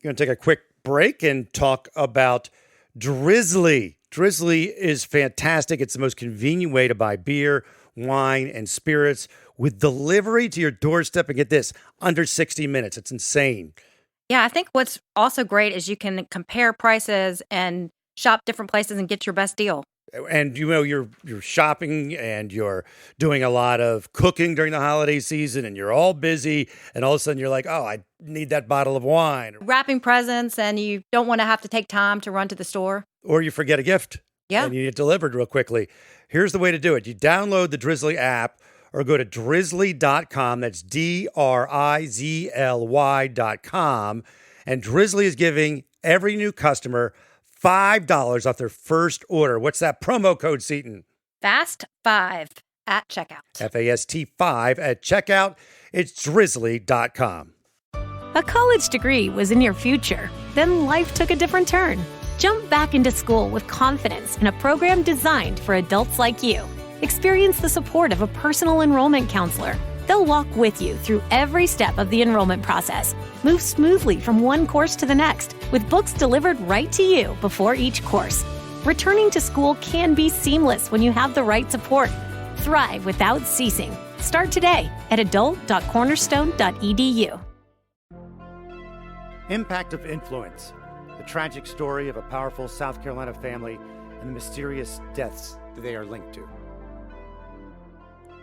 Going to take a quick break and talk about Drizzly. Drizzly is fantastic. It's the most convenient way to buy beer, wine, and spirits with delivery to your doorstep. And get this, under 60 minutes. It's insane. Yeah, I think what's also great is you can compare prices and shop different places and get your best deal. And you're shopping and you're doing a lot of cooking during the holiday season and you're all busy and all of a sudden you're like, oh, I need that bottle of wine. Wrapping presents and you don't want to have to take time to run to the store. Or you forget a gift. Yeah. And you need it delivered real quickly. Here's the way to do it. You download the Drizzly app or go to drizzly.com. That's DRIZLY.com. And Drizzly is giving every new customer $5 off their first order. What's that promo code, Seaton? FAST5 at checkout. FAST5 at checkout. It's drizzly.com. A college degree was in your future. Then life took a different turn. Jump back into school with confidence in a program designed for adults like you. Experience the support of a personal enrollment counselor. They'll walk with you through every step of the enrollment process. Move smoothly from one course to the next, with books delivered right to you before each course. Returning to school can be seamless when you have the right support. Thrive without ceasing. Start today at adult.cornerstone.edu. Impact of Influence, the tragic story of a powerful South Carolina family and the mysterious deaths that they are linked to.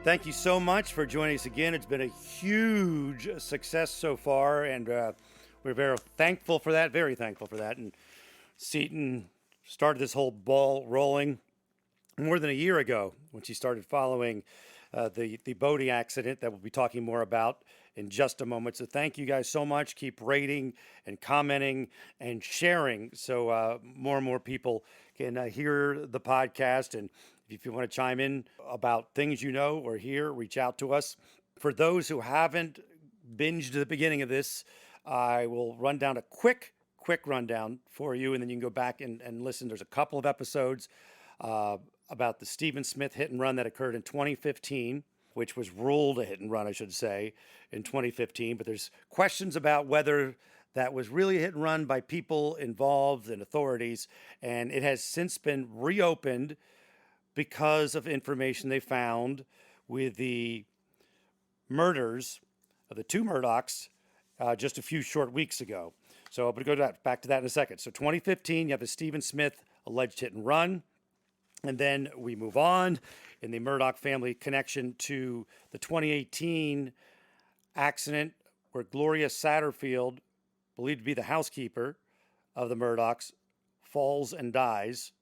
Thank you so much for joining us again. It's been a huge success so far, and we're very thankful for that, And Seaton started this whole ball rolling more than a year ago when she started following the boating accident that we'll be talking more about in just a moment. So thank you guys so much. Keep rating and commenting and sharing so more and more people can hear the podcast. And if you want to chime in about things you know or hear, reach out to us. For those who haven't binged the beginning of this, I will run down a quick rundown for you, and then you can go back and listen. There's a couple of episodes about the Stephen Smith hit and run that occurred in 2015, which was ruled a hit and run, I should say, in 2015. But there's questions about whether that was really a hit and run by people involved and authorities, and it has since been reopened because of information they found with the murders of the two Murdaughs just a few short weeks ago. So I'm going to go back to that in a second. So 2015, you have the Stephen Smith alleged hit and run. And then we move on in the Murdaugh family connection to the 2018 accident where Gloria Satterfield, believed to be the housekeeper of the Murdaughs, falls and dies.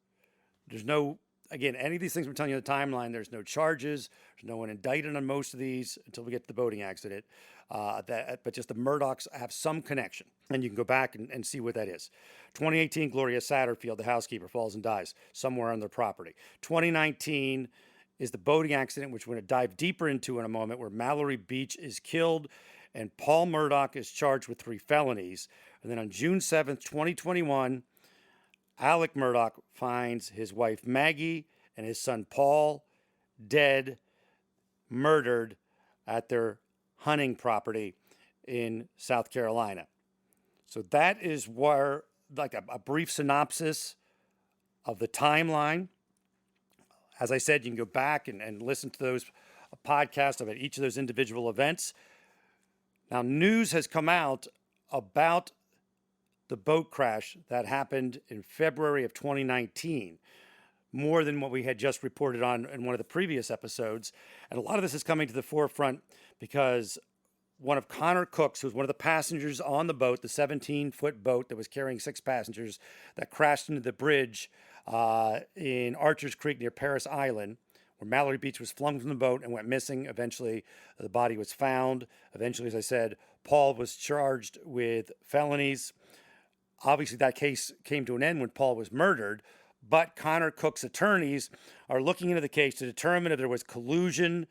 There's no, again, any of these things we're telling you in the timeline, there's no charges. There's no one indicted on most of these until we get to the boating accident. But just the Murdaughs have some connection. And you can go back and see what that is. 2018, Gloria Satterfield, the housekeeper, falls and dies somewhere on their property. 2019 is the boating accident, which we're going to dive deeper into in a moment, where Mallory Beach is killed and Paul Murdaugh is charged with 3 felonies. And then on June 7th, 2021, Alec Murdaugh finds his wife Maggie and his son Paul dead, murdered at their hunting property in South Carolina. So that is where, like a brief synopsis of the timeline. As I said, you can go back and listen to those podcasts about each of those individual events. Now, news has come out about the boat crash that happened in February of 2019, more than what we had just reported on in one of the previous episodes. And a lot of this is coming to the forefront because one of Connor Cook's, who was one of the passengers on the boat, the 17-foot boat that was carrying 6 passengers that crashed into the bridge in Archers Creek near Paris Island, where Mallory Beach was flung from the boat and went missing. Eventually, the body was found. Eventually, as I said, Paul was charged with felonies. Obviously, that case came to an end when Paul was murdered, but Connor Cook's attorneys are looking into the case to determine if there was collusion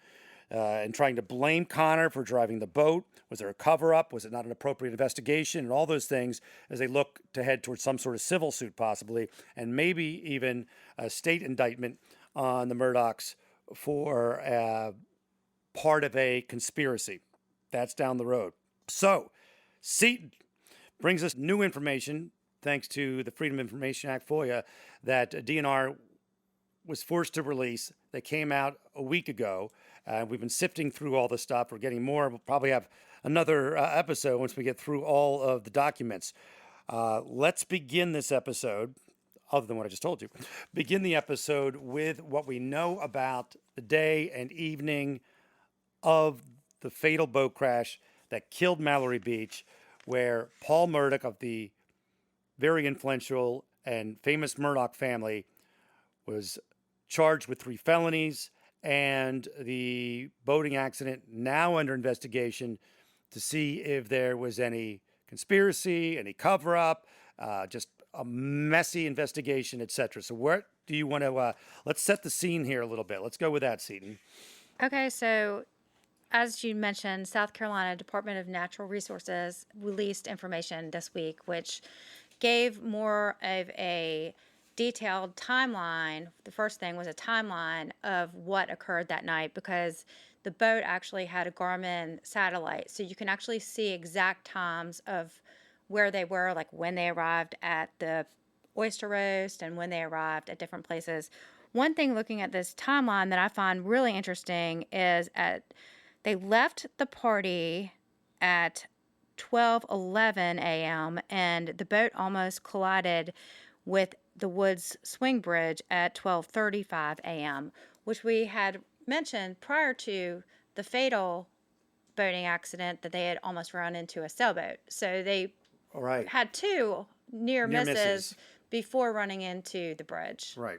and trying to blame Connor for driving the boat. Was there a cover-up? Was it not an appropriate investigation? And all those things as they look to head towards some sort of civil suit possibly, and maybe even a state indictment on the Murdaughs for part of a conspiracy. That's down the road. So, Seaton, brings us new information, thanks to the Freedom of Information Act, FOIA, that DNR was forced to release. They came out a week ago. We've been sifting through all the stuff. We're getting more. We'll probably have another episode once we get through all of the documents. Let's begin this episode, other than what I just told you, begin the episode with what we know about the day and evening of the fatal boat crash that killed Mallory Beach, where Paul Murdaugh of the very influential and famous Murdaugh family was charged with 3 felonies, and the boating accident now under investigation to see if there was any conspiracy, any cover-up, just a messy investigation, etc. So what do you want to, let's set the scene here a little bit. Let's go with that, Seaton. Okay, so as you mentioned, South Carolina Department of Natural Resources released information this week, which gave more of a detailed timeline. The first thing was a timeline of what occurred that night, because the boat actually had a Garmin satellite, so you can actually see exact times of where they were, like when they arrived at the oyster roast and when they arrived at different places. One thing looking at this timeline that I find really interesting is they left the party at 12:11 a.m. and the boat almost collided with the Woods Swing Bridge at 12:35 a.m., which we had mentioned prior to the fatal boating accident that they had almost run into a sailboat. So they had 2 near misses before running into the bridge. Right.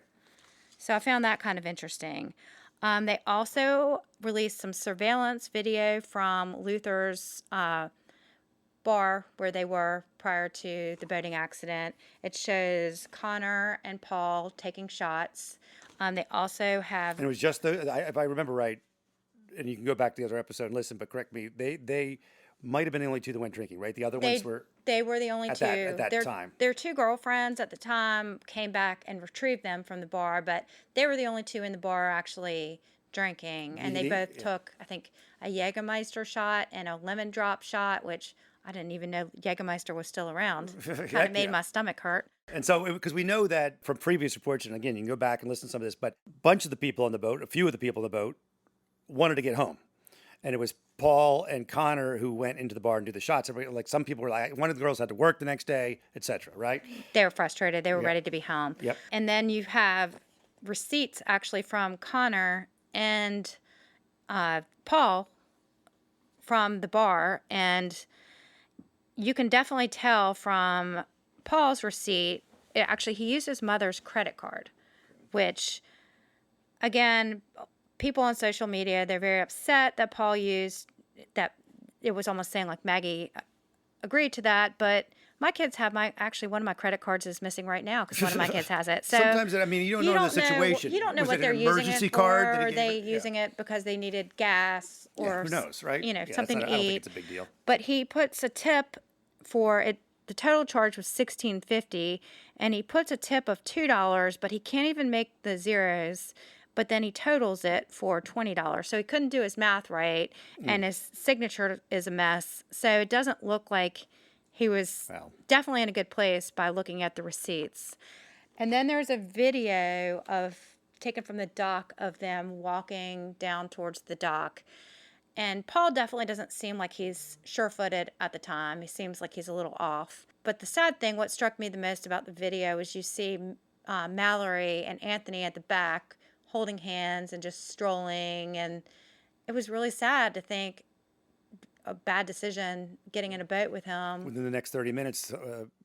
So I found that kind of interesting. They also released some surveillance video from Luther's bar where they were prior to the boating accident. It shows Connor and Paul taking shots. They also have... And it was just, if I remember right, and you can go back to the other episode and listen, but correct me, they might have been the only 2 that went drinking, right? The other ones were... They were the only 2. At that time. Their 2 girlfriends at the time came back and retrieved them from the bar, but they were the only 2 in the bar actually drinking. And they both took, I think, a Jägermeister shot and a lemon drop shot, which I didn't even know Jägermeister was still around. Kind of made my stomach hurt. And so, because we know that from previous reports, and again, you can go back and listen to some of this, but a bunch of the people on the boat, a few of the people on the boat, wanted to get home. And it was Paul and Connor who went into the bar and do the shots. Like some people were like, one of the girls had to work the next day, etc. Right? They were frustrated. They were ready to be home. Yep. And then you have receipts actually from Connor and Paul from the bar, and you can definitely tell from Paul's receipt. Actually, he used his mother's credit card, which, again, people on social media, they're very upset that Paul used that. It was almost saying like Maggie agreed to that, but my kids have actually one of my credit cards is missing right now because one of my kids has it. So sometimes, I mean, you don't know the situation. You don't know Was what it they're an using emergency it card for. that Are they using it because they needed gas or who knows, right? Something to eat. I don't think it's a big deal. But he puts a tip for it. The total charge was $16.50, and he puts a tip of $2, but he can't even make the zeros. But then he totals it for $20. So he couldn't do his math right, and his signature is a mess. So it doesn't look like he was definitely in a good place by looking at the receipts. And then there's a video taken from the dock of them walking down towards the dock. And Paul definitely doesn't seem like he's sure-footed at the time. He seems like he's a little off. But the sad thing, what struck me the most about the video is you see Mallory and Anthony at the back holding hands and just strolling. And it was really sad to think a bad decision getting in a boat with him. Within the next 30 minutes,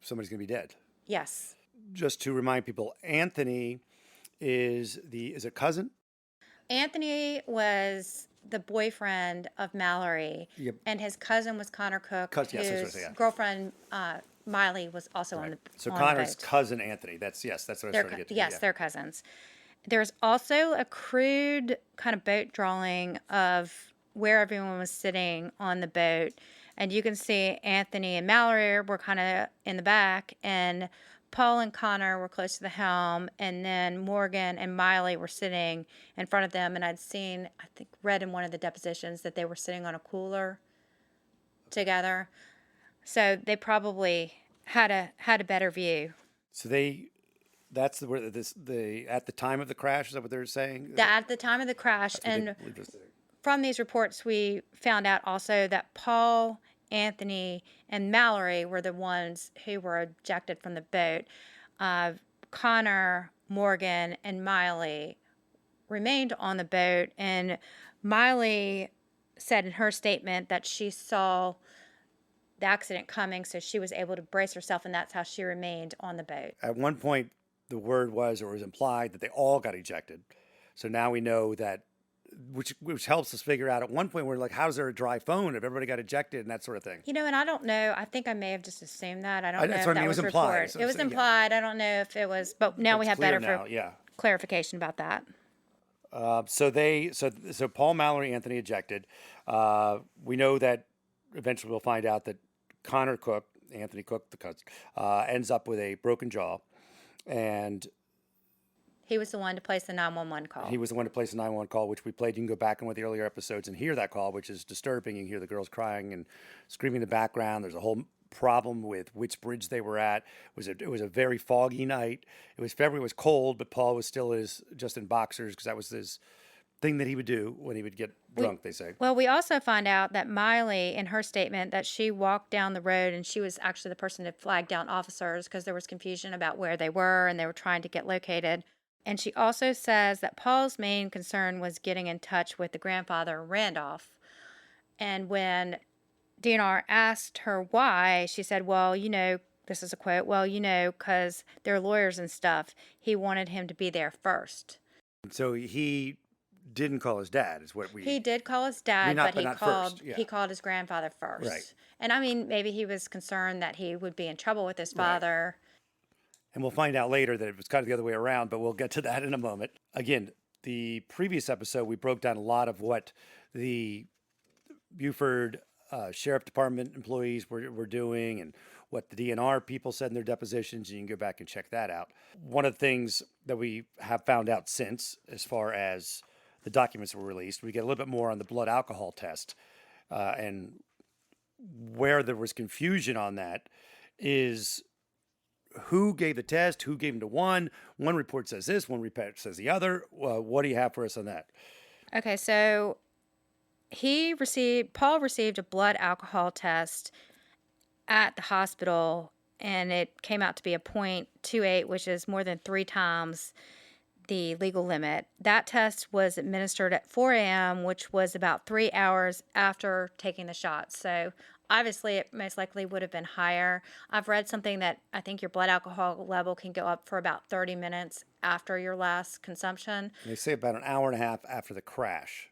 somebody's going to be dead. Yes. Just to remind people, Anthony is a cousin? Anthony was the boyfriend of Mallory, and his cousin was Connor Cook, whose girlfriend Miley was also on the boat. So Connor's cousin Anthony. That's what I was trying to get to. Yes, they're cousins. There's also a crude kind of boat drawing of where everyone was sitting on the boat, and you can see Anthony and Mallory were kind of in the back, and Paul and Connor were close to the helm, and then Morgan and Miley were sitting in front of them. And I'd seen, I think, read in one of the depositions that they were sitting on a cooler together. So they probably had a better view. So that's where the at the time of the crash, is that what they're saying? That at the time of the crash, That's what they and believe they're saying. from these reports, we found out also that Paul, Anthony, and Mallory were the ones who were ejected from the boat. Connor, Morgan, and Miley remained on the boat, and Miley said in her statement that she saw the accident coming, so she was able to brace herself, and that's how she remained on the boat. At one point, the word was, or was implied, that they all got ejected. So now we know that, which helps us figure out. At one point, we're like, how's there a dry phone if everybody got ejected and that sort of thing? You know, and I don't know. I think I may have just assumed that. I don't know That's if what I that mean. It was was implied. reported. So It I'm was saying, yeah. implied. I don't know if it was, but now we It's have clear better now, yeah. clarification about that. So Paul, Mallory, Anthony ejected. We know that eventually we'll find out that Connor Cook, Anthony Cook, the cousin, ends up with a broken jaw, and He was the one to place the 911 call. he was the one to place the 911 call, which we played. You can go back in one of the earlier episodes and hear that call, which is disturbing. You can hear the girls crying and screaming in the background. There's a whole problem with which bridge they were at. It was a very foggy night. It was February. It was cold, but Paul was still just in boxers, because that was his thing that he would do when he would get drunk, they say. Well, we also find out that Miley, in her statement, that she walked down the road and she was actually the person that flagged down officers because there was confusion about where they were and they were trying to get located. And she also says that Paul's main concern was getting in touch with the grandfather, Randolph. And when DNR asked her why, she said, well, you know, this is a quote, well, you know, because they're lawyers and stuff. He wanted him to be there first. So he didn't call his dad, is what we... He did call his dad, not- but but not first, yeah. he called his grandfather first. Right. And I mean, maybe he was concerned that he would be in trouble with his father. And we'll find out later that it was kind of the other way around, but we'll get to that in a moment. Again, the previous episode, we broke down a lot of what the Beaufort Sheriff Department employees were doing and what the DNR people said in their depositions. You can go back and check that out. One of the things that we have found out since, as far as the documents were released, we get a little bit more on the blood alcohol test. And where there was confusion on that is who gave the test, who gave them to one. One report says this, one report says the other. What do you have for us on that? Okay, so Paul received a blood alcohol test at the hospital, and it came out to be a 0.28, which is more than 3 times the legal limit. That test was administered at 4 a.m., which was about 3 hours after taking the shot. So obviously, it most likely would have been higher. I've read something that I think your blood alcohol level can go up for about 30 minutes after your last consumption. They say about an hour and a half after the crash.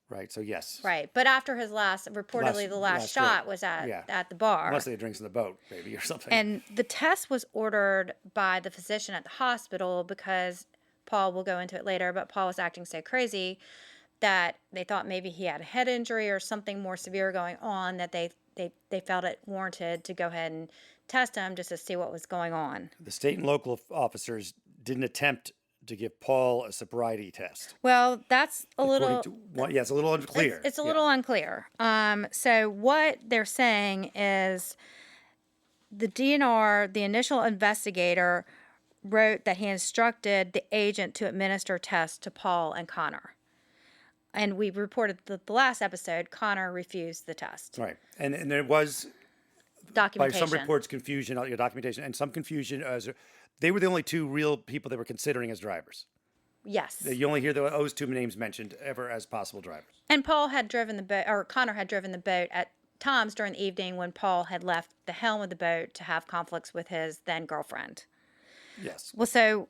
Right, so yes. Right, but after his reportedly the last shot drink. was at Yeah. the bar. Unless they had drinks in the boat, maybe, or something. And the test was ordered by the physician at the hospital because Paul will go into it later, but Paul was acting so crazy that they thought maybe he had a head injury or something more severe going on, that they felt it warranted to go ahead and test him just to see what was going on. The state and local officers didn't attempt to give Paul a sobriety test. Well, that's a little... it's a little unclear. It's a little unclear. So what they're saying is the DNR, the initial investigator, wrote that he instructed the agent to administer tests to Paul and Connor. And we reported that the last episode, Connor refused the test. Right. And there was, by Documentation. some reports, confusion on your documentation, and some confusion as they were the only 2 real people they were considering as drivers. Yes. You only hear those 2 names mentioned ever as possible drivers. And Paul had driven the boat, or Connor had driven the boat at times during the evening when Paul had left the helm of the boat to have conflicts with his then girlfriend. Yes. Well, so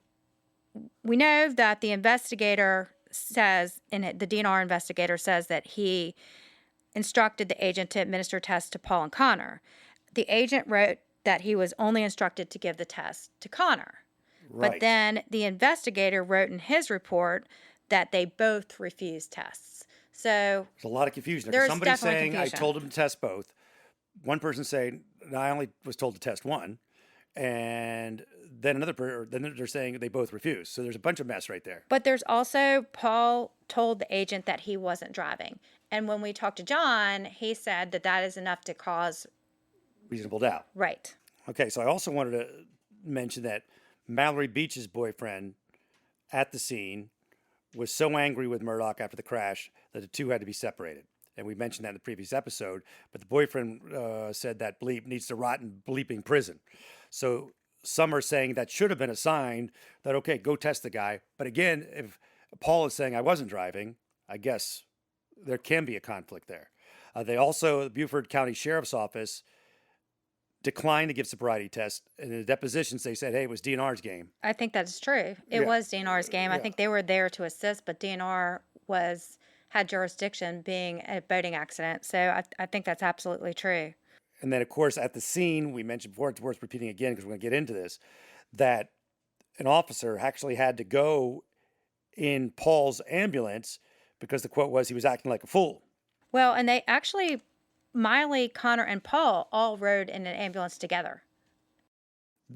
we know that the investigator says, the DNR investigator says that he instructed the agent to administer tests to Paul and Connor. The agent wrote that he was only instructed to give the test to Connor. Right. But then the investigator wrote in his report that they both refused tests. So there's a lot of confusion. There's Somebody definitely saying, confusion. I told him to test both. One person saying, no, I only was told to test one. And then then they're saying they both refused. So there's a bunch of mess right there. But there's also, Paul told the agent that he wasn't driving. And when we talked to John, he said that that is enough to cause reasonable doubt. Right. Okay, so I also wanted to mention that Mallory Beach's boyfriend at the scene was so angry with Murdaugh after the crash that the two had to be separated. And we mentioned that in the previous episode, but the boyfriend said that Bleep needs to rot in bleeping prison. So some are saying that should have been a sign that, okay, go test the guy. But again, if Paul is saying I wasn't driving, I guess there can be a conflict there. The Beaufort County Sheriff's Office declined to give sobriety tests. In the depositions, they said, hey, it was DNR's game. I think that's true. It was DNR's game. I think they were there to assist, but DNR had jurisdiction being a boating accident. So I think that's absolutely true. And then, of course, at the scene, we mentioned before, it's worth repeating again because we're going to get into this, that an officer actually had to go in Paul's ambulance because the quote was he was acting like a fool. Well, and they actually, Miley, Connor, and Paul all rode in an ambulance together.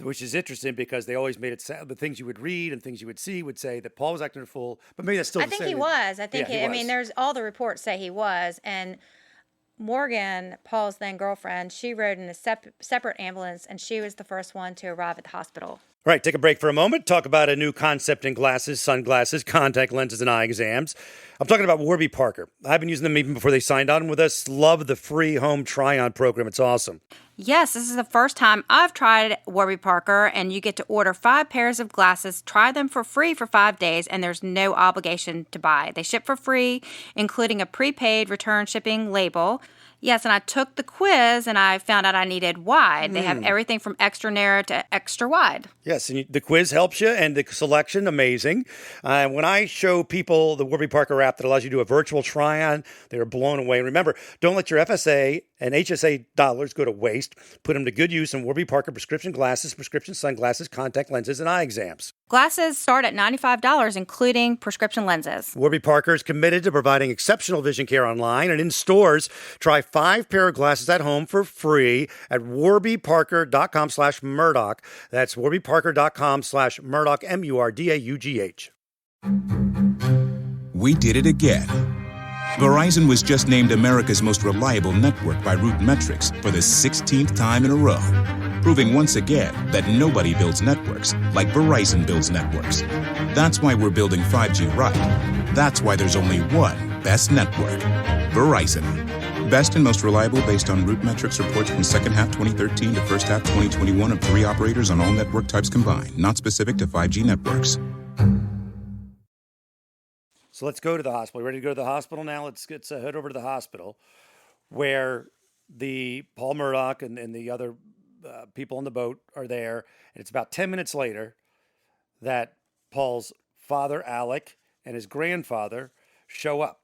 Which is interesting because they always made it sound, the things you would read and things you would see would say that Paul was acting a fool, but maybe that's still I think he was. I think he was. I mean, there's all the reports say he was. And Morgan, Paul's then girlfriend, she rode in a separate ambulance, and she was the first one to arrive at the hospital. All right, take a break for a moment. Talk about a new concept in glasses, sunglasses, contact lenses, and eye exams. I'm talking about Warby Parker. I've been using them even before they signed on with us. Love the free home try-on program. It's awesome. Yes, this is the first time I've tried Warby Parker, and you get to order 5 pairs of glasses, try them for free for 5 days, and there's no obligation to buy. They ship for free, including a prepaid return shipping label. Yes, and I took the quiz, and I found out I needed wide. They have everything from extra narrow to extra wide. Yes, and the quiz helps you, and the selection, amazing. When I show people the Warby Parker app that allows you to do a virtual try-on, they are blown away. Remember, don't let your FSA and HSA dollars go to waste. Put them to good use in Warby Parker prescription glasses, prescription sunglasses, contact lenses, and eye exams. Glasses start at $95, including prescription lenses. Warby Parker is committed to providing exceptional vision care online and in stores. Try 5 pair of glasses at home for free at warbyparker.com/Murdaugh. That's warbyparker.com/Murdaugh, Murdaugh. We did it again. Verizon was just named America's most reliable network by Root Metrics for the 16th time in a row, proving once again that nobody builds networks like Verizon builds networks. That's why we're building 5G right. That's why there's only one best network, Verizon. Best and most reliable based on Root Metrics reports from second half 2013 to first half 2021 of 3 operators on all network types combined, not specific to 5G networks. So let's go to the hospital. Ready to go to the hospital now? Let's head over to the hospital where the Paul Murdaugh and the other people on the boat are there. And it's about 10 minutes later that Paul's father, Alec, and his grandfather show up.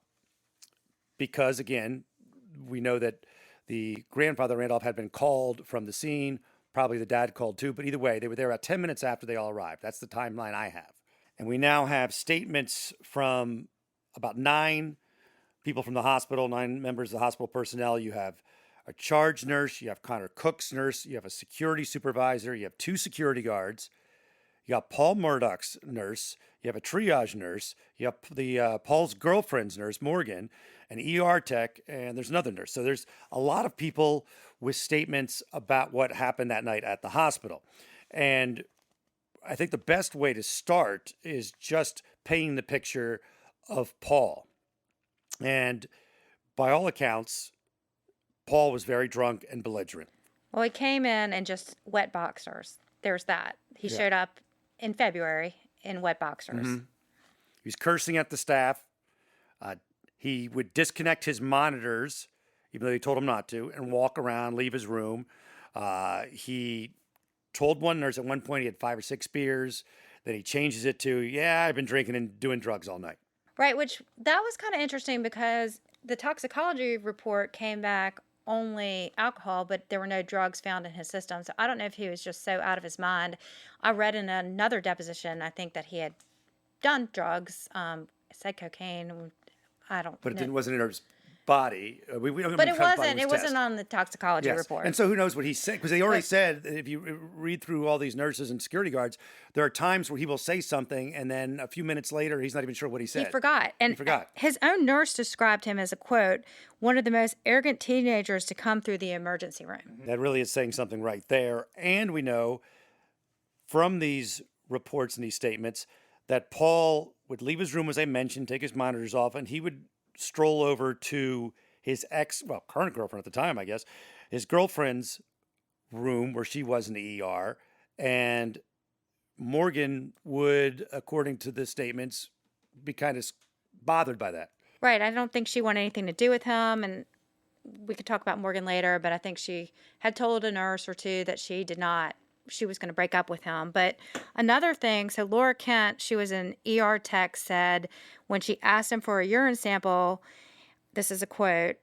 Because, again, we know that the grandfather, Randolph, had been called from the scene. Probably the dad called too. But either way, they were there about 10 minutes after they all arrived. That's the timeline I have. And we now have statements from about 9 people from the hospital, 9 members of the hospital personnel. You have a charge nurse, you have Connor Cook's nurse, you have a security supervisor, you have 2 security guards, you got Paul Murdaugh's nurse, you have a triage nurse, you have the Paul's girlfriend's nurse, Morgan, an ER tech, and there's another nurse. So there's a lot of people with statements about what happened that night at the hospital. And I think the best way to start is just painting the picture of Paul. And by all accounts, Paul was very drunk and belligerent. Well, he came in just wet boxers. There's that. He showed up in February in wet boxers. Mm-hmm. He was cursing at the staff. He would disconnect his monitors, even though they told him not to, and walk around, leave his room. He told one nurse at one point he had 5 or 6 beers. Then he changes it to, I've been drinking and doing drugs all night. Right, which that was kind of interesting because the toxicology report came back only alcohol, but there were no drugs found in his system. So I don't know if he was just so out of his mind. I read in another deposition, I think that he had done drugs, said cocaine. I don't know. But it wasn't in his body. We But it found the body wasn't. It was wasn't on the toxicology Yes. report. And so who knows what he said? Because they already said that if you read through all these nurses and security guards, there are times where he will say something and then a few minutes later, he's not even sure what he said. He forgot. And forgot. his own nurse described him as a, quote, one of the most arrogant teenagers to come through the emergency room. That really is saying something right there. And we know from these reports and these statements that Paul would leave his room, as I mentioned, take his monitors off, and he would stroll over to his current girlfriend at the time, I guess, his girlfriend's room where she was in the ER. And Morgan would, according to the statements, be kind of bothered by that. Right. I don't think she wanted anything to do with him. And we could talk about Morgan later, but I think she had told a nurse or two that she was going to break up with him. But another thing, so Laura Kent, she was an ER tech, said when she asked him for a urine sample, this is a quote,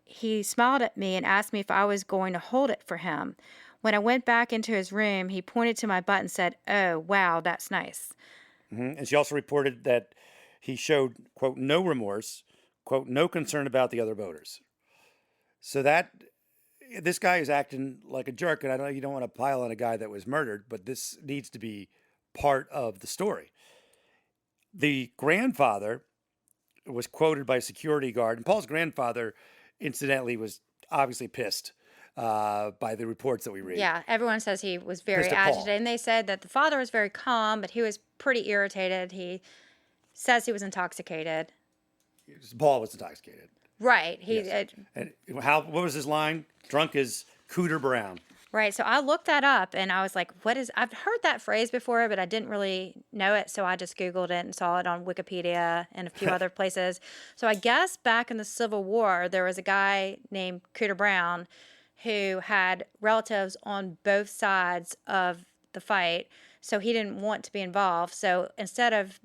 he smiled at me and asked me if I was going to hold it for him. When I went back into his room, he pointed to my butt and said, "Oh, wow, that's nice." Mm-hmm. And she also reported that he showed, quote, no remorse, quote, no concern about the other voters. So this guy is acting like a jerk, and I know you don't want to pile on a guy that was murdered, but this needs to be part of the story. The grandfather was quoted by a security guard, and Paul's grandfather, incidentally, was obviously pissed by the reports that we read. Yeah, everyone says he was very Pissed at Paul. agitated, and they said that the father was very calm, but he was pretty irritated. He says he was intoxicated. Paul was intoxicated. Right. Yes. And what was his line? Drunk as Cooter Brown. Right. So I looked that up and I was like, I've heard that phrase before, but I didn't really know it. So I just Googled it and saw it on Wikipedia and a few other places. So I guess back in the Civil War, there was a guy named Cooter Brown who had relatives on both sides of the fight. So he didn't want to be involved. So instead of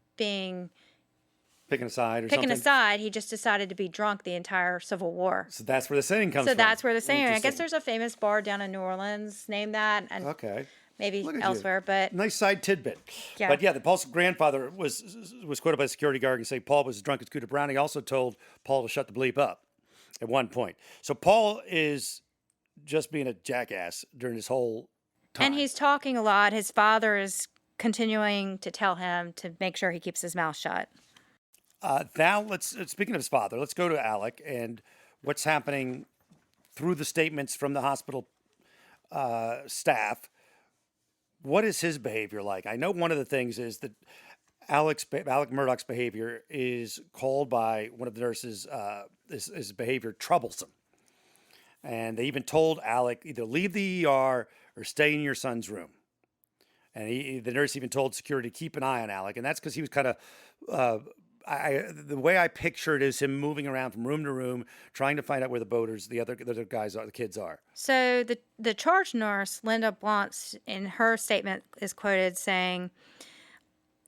Picking a side, he just decided to be drunk the entire Civil War. So that's where the saying comes from. So that's where the saying. I guess there's a famous bar down in New Orleans named that, and okay, maybe elsewhere. But nice side tidbit. Yeah. But yeah, Paul's grandfather was quoted by the security guard and say Paul was as drunk as Cooter Brown. He also told Paul to shut the bleep up at one point. So Paul is just being a jackass during this whole time. And he's talking a lot. His father is continuing to tell him to make sure he keeps his mouth shut. Now, speaking of his father, let's go to Alec and what's happening through the statements from the hospital staff. What is his behavior like? I know one of the things is that Alec Murdaugh's behavior is called by one of the nurses, his behavior troublesome. And they even told Alec either leave the ER or stay in your son's room. And the nurse even told security to keep an eye on Alec. And that's because he was kind of... the way I picture it is him moving around from room to room, trying to find out where the other guys are, the kids are. So the charge nurse, Linda Bluntz, in her statement is quoted saying,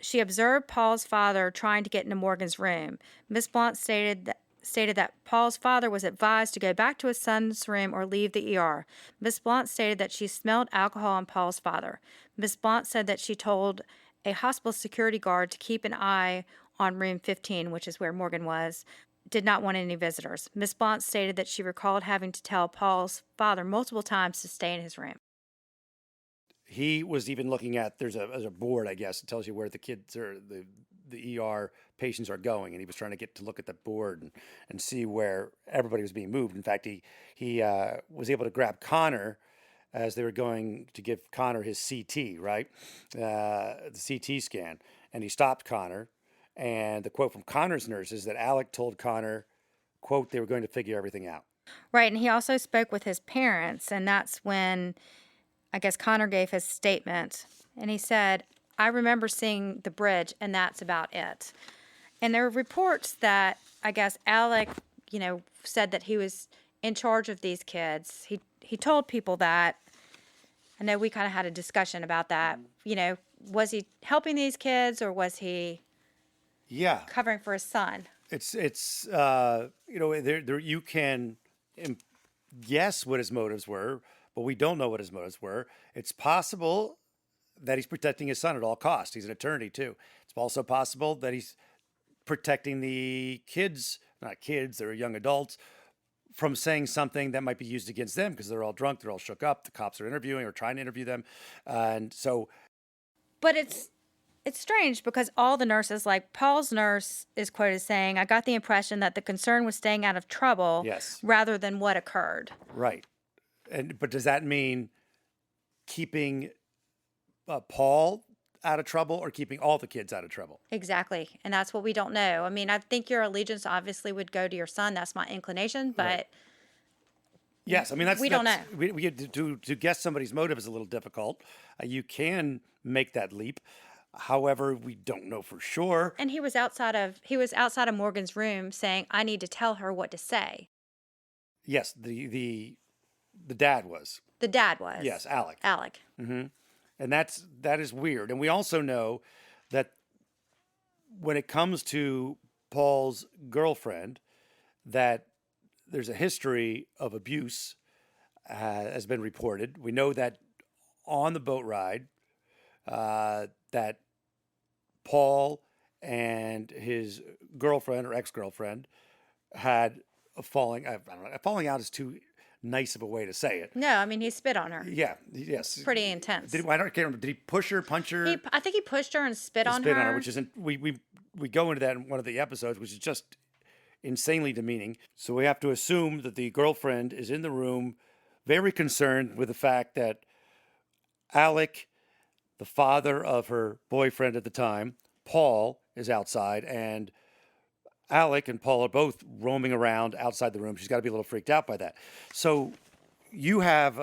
she observed Paul's father trying to get into Morgan's room. Miss Blunt stated that Paul's father was advised to go back to his son's room or leave the ER. Miss Blunt stated that she smelled alcohol on Paul's father. Miss Blunt said that she told a hospital security guard to keep an eye on room 15, which is where Morgan was, did not want any visitors. Miss Blunt stated that she recalled having to tell Paul's father multiple times to stay in his room. He was even looking at, there's a board, I guess, that tells you where the kids or the ER patients are going, and he was trying to get to look at that board and see where everybody was being moved. In fact, he was able to grab Connor as they were going to give Connor his CT, right? The CT scan, and he stopped Connor. And the quote from Connor's nurse is that Alec told Connor, quote, they were going to figure everything out. Right, and he also spoke with his parents, and that's when, I guess, Connor gave his statement. And he said, I remember seeing the bridge, and that's about it. And there were reports that, I guess, Alec, said that he was in charge of these kids. He told people that. I know we kind of had a discussion about that. Was he helping these kids, or was he... Yeah, covering for his son. It's there you can guess what his motives were, but we don't know what his motives were. It's possible that he's protecting his son at all costs. He's an attorney too. It's also possible that he's protecting the kids, not kids, they're young adults, from saying something that might be used against them because they're all drunk, they're all shook up. The cops are interviewing or trying to interview them, and so. But it's strange because all the nurses, like Paul's nurse is quoted saying, "I got the impression that the concern was staying out of trouble Yes. rather than what occurred." Right. But does that mean keeping Paul out of trouble or keeping all the kids out of trouble? Exactly. And that's what we don't know. I mean, I think your allegiance obviously would go to your son. That's my inclination, but Right. Yes, I mean we don't know. We to guess somebody's motive is a little difficult. You can make that leap. However, we don't know for sure. And he was outside of Morgan's room saying, "I need to tell her what to say." Yes, the dad was. The dad was. Yes, Alec. Alec. And that is weird. And we also know that when it comes to Paul's girlfriend, that there's a history of abuse has been reported. We know that on the boat ride, that Paul and his girlfriend or ex-girlfriend had a falling. I don't know. Falling out is too nice of a way to say it. No, I mean, he spit on her. Yeah. Yes. Pretty intense. I can't remember. Did he push her, punch her? I think he pushed her and spit on Spit her. on her, which isn't. We go into that in one of the episodes, which is just insanely demeaning. So we have to assume that the girlfriend is in the room, very concerned with the fact that Alec, the father of her boyfriend at the time, Paul, is outside, and Alec and Paul are both roaming around outside the room. She's got to be a little freaked out by that. So you have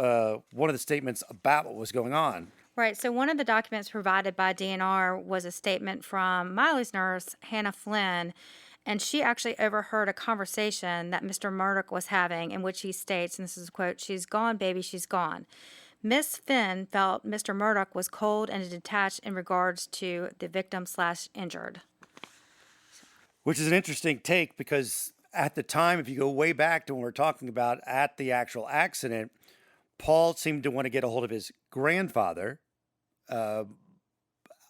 one of the statements about what was going on. Right. So one of the documents provided by DNR was a statement from Miley's nurse, Hannah Flynn, and she actually overheard a conversation that Mr. Murdaugh was having in which he states, and this is a quote, "She's gone, baby, she's gone." Miss Finn felt Mr. Murdaugh was cold and detached in regards to the victim/injured. Which is an interesting take because at the time, if you go way back to when we're talking about at the actual accident, Paul seemed to want to get a hold of his grandfather, other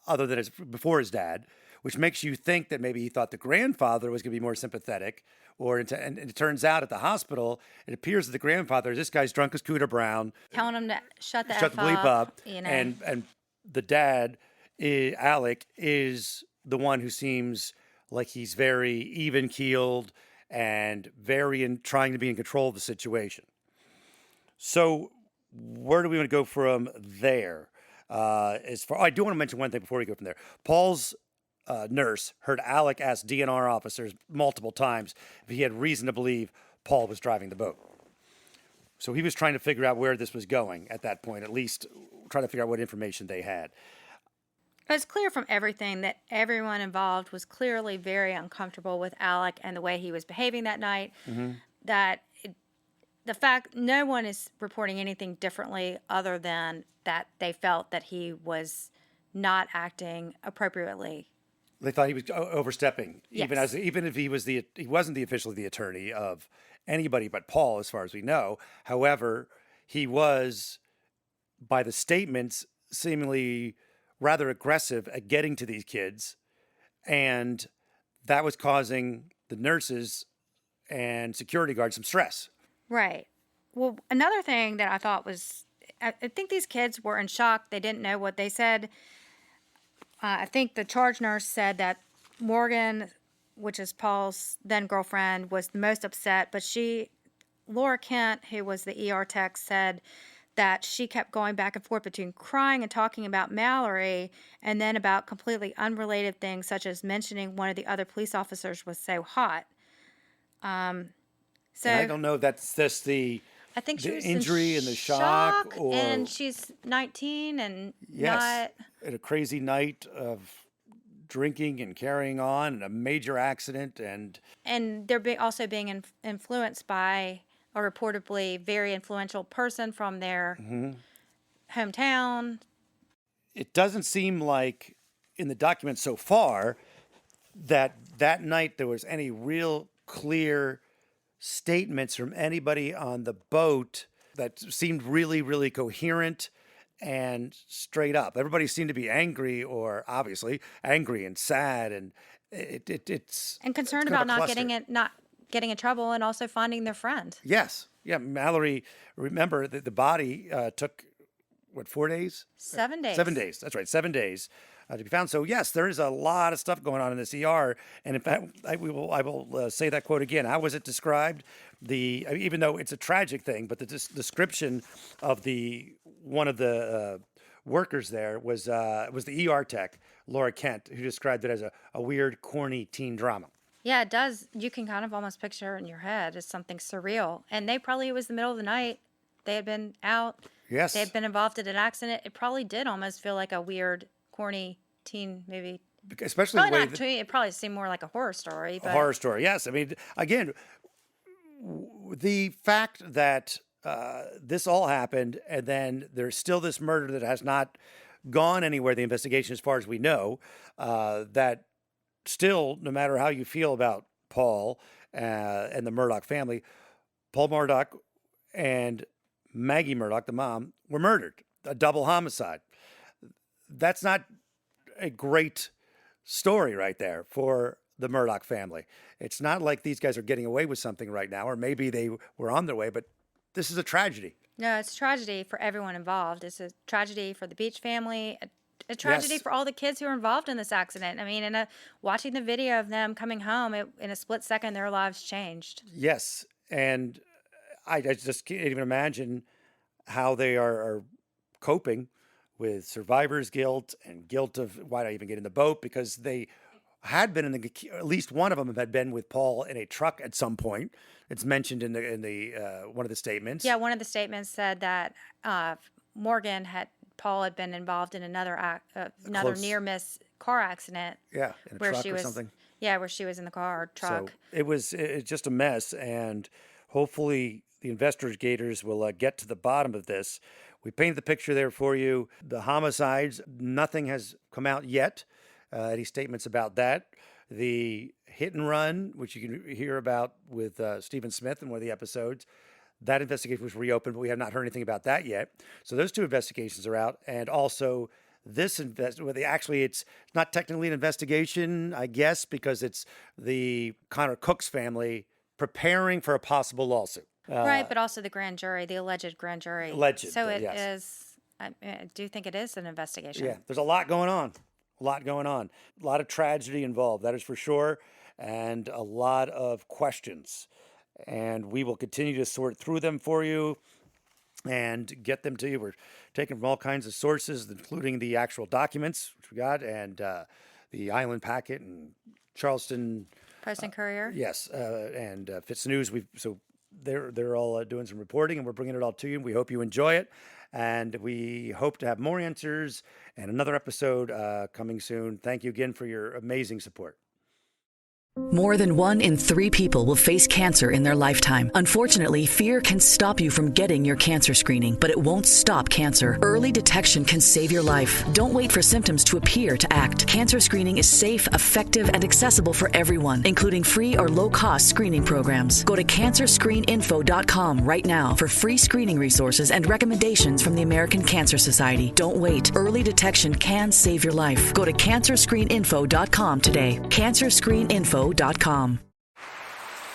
than before his dad, which makes you think that maybe he thought the grandfather was going to be more sympathetic. And it turns out at the hospital, it appears that the grandfather, this guy's drunk as Cooter Brown, Telling him to shut the bleep up, you know. and the dad, Alec, is the one who seems like he's very even-keeled and very trying to be in control of the situation. So where do we want to go from there? I do want to mention one thing before we go from there. Paul's nurse heard Alec ask DNR officers multiple times if he had reason to believe Paul was driving the boat. So he was trying to figure out where this was going at that point, at least trying to figure out what information they had. It's clear from everything that everyone involved was clearly very uncomfortable with Alec and the way he was behaving that night. That the fact no one is reporting anything differently other than that they felt that he was not acting appropriately. They thought he was overstepping, Yes. even if he wasn't officially the attorney of anybody but Paul, as far as we know. However, he was, by the statements, seemingly rather aggressive at getting to these kids, and that was causing the nurses and security guards some stress. Right. Well, another thing that I thought was, I think these kids were in shock. They didn't know what they said. I think the charge nurse said that Morgan, which is Paul's then girlfriend, was the most upset, but Laura Kent, who was the ER tech, said that she kept going back and forth between crying and talking about Mallory and then about completely unrelated things, such as mentioning one of the other police officers was so hot. So And I don't know if that's just the I think she was injury in and the shock, or and she's 19 and yes, at a crazy night of drinking and carrying on and a major accident, and they're also being influenced by a reportedly very influential person from their hometown. it doesn't seem like in the documents so far that night there was any real clear statements from anybody on the boat that seemed really, really coherent and straight up. Everybody seemed to be angry, or obviously angry and sad, and it's And concerned kind of about a not getting cluster. it, not getting in trouble and also finding their friend. Yes. Yeah. Mallory, remember that the body took, 4 days? 7 days. 7 days. That's right. 7 days to be found. So yes, there is a lot of stuff going on in this ER. And in fact, I will say that quote again. How was it described? Even though it's a tragic thing, but the description of one of the workers there was the ER tech, Laura Kent, who described it as a weird, corny teen drama. Yeah, it does. You can kind of almost picture in your head as something surreal. And it was the middle of the night. They had been out. Yes. They had been involved in an accident. It probably did almost feel like a weird, corny teen movie. Especially Probably the way not teen. It probably seemed more like a horror story. But a horror story. Yes. I mean, again, the fact that this all happened and then there's still this murder that has not gone anywhere, the investigation as far as we know, that still, no matter how you feel about Paul and the Murdaugh family, Paul Murdaugh and Maggie Murdaugh, the mom, were murdered. A double homicide. That's not a great story right there for the Murdaugh family. It's not like these guys are getting away with something right now, or maybe they were on their way, but this is a tragedy. no, it's a tragedy for everyone involved. It's a tragedy for the Beach family, a tragedy Yes. for all the kids who were involved in this accident. I mean, watching the video of them coming home, in a split second, their lives changed. Yes, and I just can't even imagine how they are coping with survivor's guilt and guilt of why did I even get in the boat, because they had been at least one of them had been with Paul in a truck at some point. It's mentioned in the one of the statements. Yeah, one of the statements said that Paul had been involved in another Close. near miss car accident. Yeah, in a where truck she or was, something. Yeah, where she was in the car or truck. So it's just a mess, and hopefully the investigators will get to the bottom of this. We painted the picture there for you. The homicides, nothing has come out yet. Any statements about that? The hit and run, which you can hear about with Stephen Smith in one of the episodes, that investigation was reopened, but we have not heard anything about that yet. So those two investigations are out, and also this it's not technically an investigation, I guess, because it's the Connor Cook's family preparing for a possible lawsuit. Right, but also the grand jury, the alleged grand jury. Alleged, So it yes. is, I do think it is an investigation. Yeah, there's a lot going on. A lot of tragedy involved, that is for sure, and a lot of questions. And we will continue to sort through them for you and get them to you. We're taking from all kinds of sources, including the actual documents, which we got, and the Island Packet and Charleston. Post and Courier? Yes, and Fitz News. So they're all doing some reporting, and we're bringing it all to you. We hope you enjoy it, and we hope to have more answers and another episode coming soon. Thank you again for your amazing support. More than 1 in 3 people will face cancer in their lifetime. Unfortunately, fear can stop you from getting your cancer screening, but it won't stop cancer. Early detection can save your life. Don't wait for symptoms to appear to act. Cancer screening is safe, effective, and accessible for everyone, including free or low-cost screening programs. Go to cancerscreeninfo.com right now for free screening resources and recommendations from the American Cancer Society. Don't wait. Early detection can save your life. Go to cancerscreeninfo.com today. Cancerscreeninfo.com.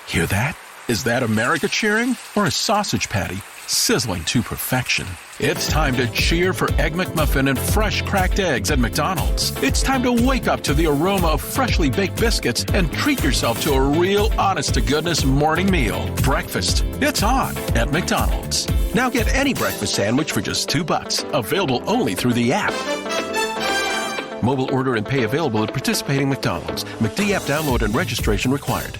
Hear that? Is that America cheering or a sausage patty sizzling to perfection? It's time to cheer for Egg McMuffin and fresh cracked eggs at McDonald's. It's time to wake up to the aroma of freshly baked biscuits and treat yourself to a real honest-to-goodness morning meal. Breakfast. It's on at McDonald's. Now get any breakfast sandwich for just $2. Available only through the app. Mobile order and pay available at participating McDonald's. McD app download and registration required.